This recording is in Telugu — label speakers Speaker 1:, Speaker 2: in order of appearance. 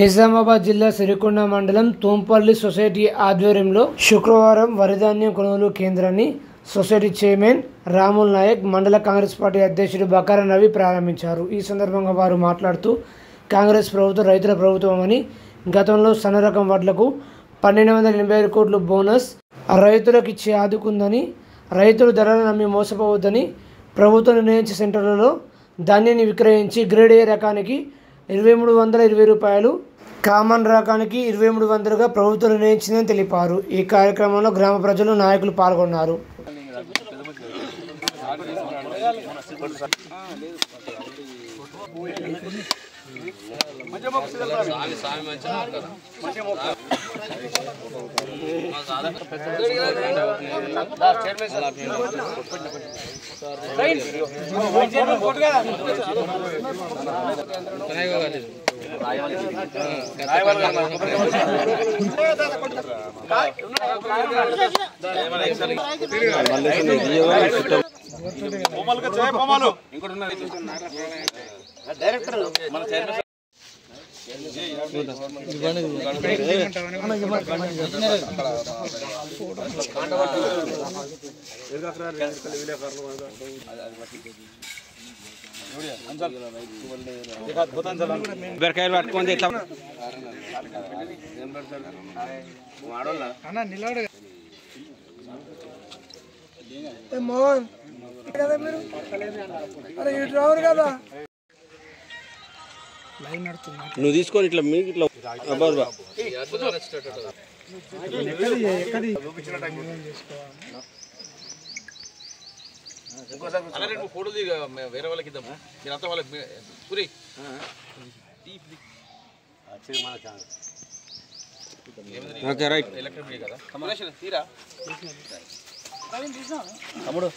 Speaker 1: నిజామాబాద్ జిల్లా సిరికొండ మండలం తూంపల్లి సొసైటీ ఆధ్వర్యంలో శుక్రవారం వరిధాన్యం కొనుగోలు కేంద్రాన్ని సొసైటీ చైర్మన్ రాముల్ నాయక్, మండల కాంగ్రెస్ పార్టీ అధ్యక్షుడు బకార రవి ప్రారంభించారు. ఈ సందర్భంగా వారు మాట్లాడుతూ కాంగ్రెస్ ప్రభుత్వం రైతుల ప్రభుత్వం అని, గతంలో సన్న రకం వడ్లకు 1285 కోట్లు బోనస్ రైతులకు ఇచ్చి ఆదుకుందని, రైతులు ధరలను నమ్మి మోసపోవద్దని, ప్రభుత్వం నిర్ణయించే సెంటర్లలో ధాన్యాన్ని విక్రయించి గ్రేడ్ ఏ రకానికి 2320 రూపాయలు, కామన్ రకానికి 2300గా ప్రభుత్వం నిర్ణయించిందని తెలిపారు. ఈ కార్యక్రమంలో గ్రామ ప్రజలు, నాయకులు పాల్గొన్నారు.
Speaker 2: మోహన్ కదా మీరు అరే ఇటు రావు కదా
Speaker 3: నువ్వు తీసుకొని ఇట్లా మీకు ఇట్లా
Speaker 4: ఫోటో దిగా వేరే వాళ్ళకి ఇద్దాము. మీరంతా వాళ్ళకి పూరి ఎలక్ట్రిక్ మీడియా కదా తీరా తమ్ముడు.